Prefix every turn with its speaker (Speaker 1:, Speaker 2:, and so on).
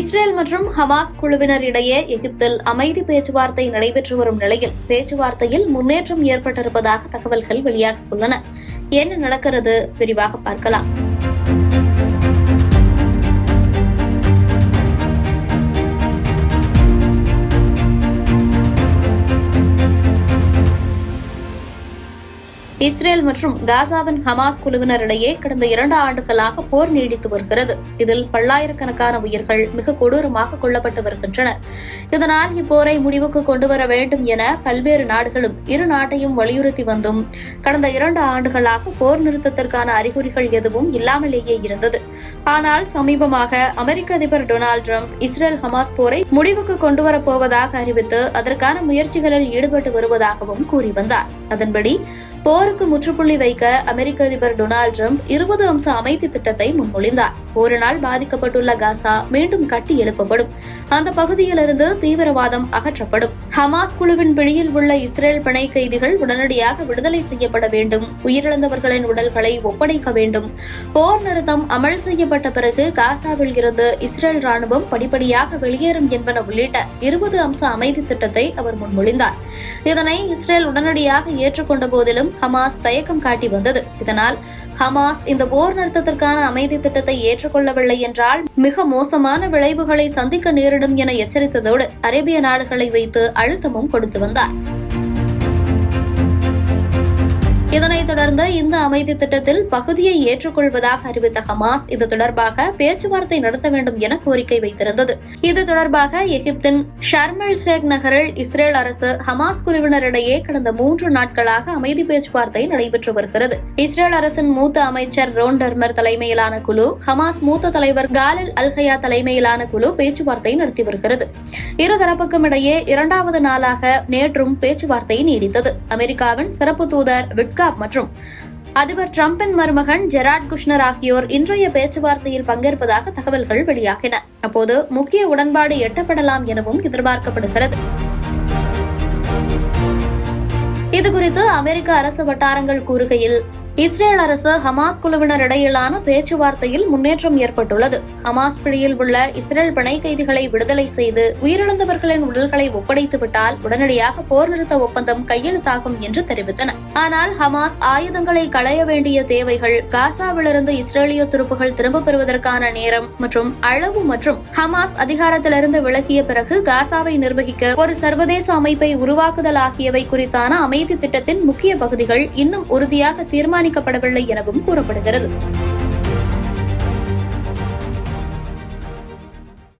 Speaker 1: Israel மற்றும் Hamas குழுவினர் இடையே எகிப்தில் அமைதி பேச்சுவார்த்தை நடைபெற்று வரும் நிலையில் பேச்சுவார்த்தையில் முன்னேற்றம் ஏற்பட்டிருப்பதாக தகவல்கள் வெளியாகியுள்ளன. என்ன நடக்கிறது விரிவாக பார்க்கலாம். இஸ்ரேல் மற்றும் காசாவின் ஹமாஸ் குழுவினரிடையே கடந்த 2 ஆண்டுகளாக போர் நீடித்து வருகிறது. இதில் பல்லாயிரக்கணக்கான உயிர்கள் மிக கொடூரமாக கொல்லப்பட்டு வருகின்றனர். இதனால் இப்போரை முடிவுக்கு கொண்டுவர வேண்டும் என பல்வேறு நாடுகளும் இரு நாட்டையும் வலியுறுத்தி வந்தும் கடந்த 2 ஆண்டுகளாக போர் நிறுத்தத்திற்கான அறிகுறிகள் எதுவும் இல்லாமலேயே இருந்தது. ஆனால் சமீபமாக அமெரிக்க அதிபர் டொனால்டு டிரம்ப் இஸ்ரேல் ஹமாஸ் போரை முடிவுக்கு கொண்டுவரப் போவதாக அறிவித்து அதற்கான முயற்சிகளில் ஈடுபட்டு வருவதாகவும் கூறி வந்தார். அதன்படி போருக்கு முற்றுப்புள்ளி வைக்க அமெரிக்க அதிபர் டொனால்டு டிரம்ப் 20 அம்ச அமைதி திட்டத்தை முன்மொழிந்தார். போரினால் பாதிக்கப்பட்டுள்ள காசா மீண்டும் கட்டி எழுப்பப்படும். அந்த பகுதியிலிருந்து தீவிரவாதம் அகற்றப்படும். ஹமாஸ் குழுவின் பிடியில் உள்ள இஸ்ரேல் பிணை கைதிகள் உடனடியாக விடுதலை செய்யப்பட வேண்டும். உயிரிழந்தவர்களின் உடல்களை ஒப்படைக்க வேண்டும். போர் நிறுத்தம் அமல் செய்யப்பட்ட பிறகு காசாவில் இருந்து இஸ்ரேல் ராணுவம் படிப்படியாக வெளியேறும் என்பன உள்ளிட்ட 20 அம்ச அமைதி திட்டத்தை அவர் முன்மொழிந்தார். இதனை இஸ்ரேல் உடனடியாக ஏற்றுக்கொண்ட போதிலும் ஹமாஸ் தயக்கம் காட்டி வந்தது. இதனால் ஹமாஸ் இந்த போர் நிறுத்தத்திற்கான அமைதி திட்டத்தை ஏற்றுக்கொள்ளவில்லை என்றால் மிக மோசமான விளைவுகளை சந்திக்க நேரிடும் என எச்சரித்ததோடு அரேபிய நாடுகளை வைத்து அழுத்தமும் கொடுத்து வந்தார். இதனைத் தொடர்ந்து இந்த அமைதி திட்டத்தில் பகுதியை ஏற்றுக்கொள்வதாக அறிவித்த ஹமாஸ் இது தொடர்பாக பேச்சுவார்த்தை நடத்த வேண்டும் என கோரிக்கை வைத்திருந்தது. இது தொடர்பாக எகிப்தின் ஷர்ம் எல் ஷேக் நகரில் இஸ்ரேல் அரசு ஹமாஸ் குழுவினரிடையே கடந்த 3 நாட்களாக அமைதி பேச்சுவார்த்தை நடைபெற்று வருகிறது. இஸ்ரேல் அரசின் மூத்த அமைச்சர் ரோன் டெர்மர் தலைமையிலான குழு, ஹமாஸ் மூத்த தலைவர் காலில் அல்ஹயா தலைமையிலான குழு பேச்சுவார்த்தை நடத்தி வருகிறது. இருதரப்புக்கும் இடையே 2வது நாளாக நேற்றும் பேச்சுவார்த்தை நீடித்தது. அமெரிக்காவின் சிறப்பு தூதர் விட்கா மற்றும் அதிபர் டிரம்பின் மருமகன் ஜெராட் குஷ்னர் ஆகியோர் இன்றைய பேச்சுவார்த்தையில் பங்கேற்பதாக தகவல்கள் வெளியாகின. அப்போது முக்கிய உடன்பாடு எட்டப்படலாம் எனவும் எதிர்பார்க்கப்படுகிறது. இதுகுறித்து அமெரிக்க அரசு வட்டாரங்கள் கூறுகையில் இஸ்ரேல் அரசு ஹமாஸ் குழுவினர் இடையிலான பேச்சுவார்த்தையில் முன்னேற்றம் ஏற்பட்டுள்ளது. ஹமாஸ் பிடியில் உள்ள இஸ்ரேல் பிணை கைதிகளை விடுதலை செய்து உயிரிழந்தவர்களின் உடல்களை ஒப்படைத்துவிட்டால் உடனடியாக போர் நிறுத்த ஒப்பந்தம் கையெழுத்தாகும் என்று தெரிவித்தன. ஆனால் ஹமாஸ் ஆயுதங்களை களைய வேண்டிய தேவைகள், காசாவிலிருந்து இஸ்ரேலிய துருப்புகள் திரும்பப் பெறுவதற்கான நேரம் மற்றும் அளவு மற்றும் ஹமாஸ் அதிகாரத்திலிருந்து விலகிய பிறகு காசாவை நிர்வகிக்க ஒரு சர்வதேச அமைப்பை உருவாக்குதல் ஆகியவை குறித்தான அமைதி திட்டத்தின் முக்கிய பகுதிகள் இன்னும் உறுதியாக தீர்மானிக்கப்படவில்லை எனவும் கூறப்படுகிறது.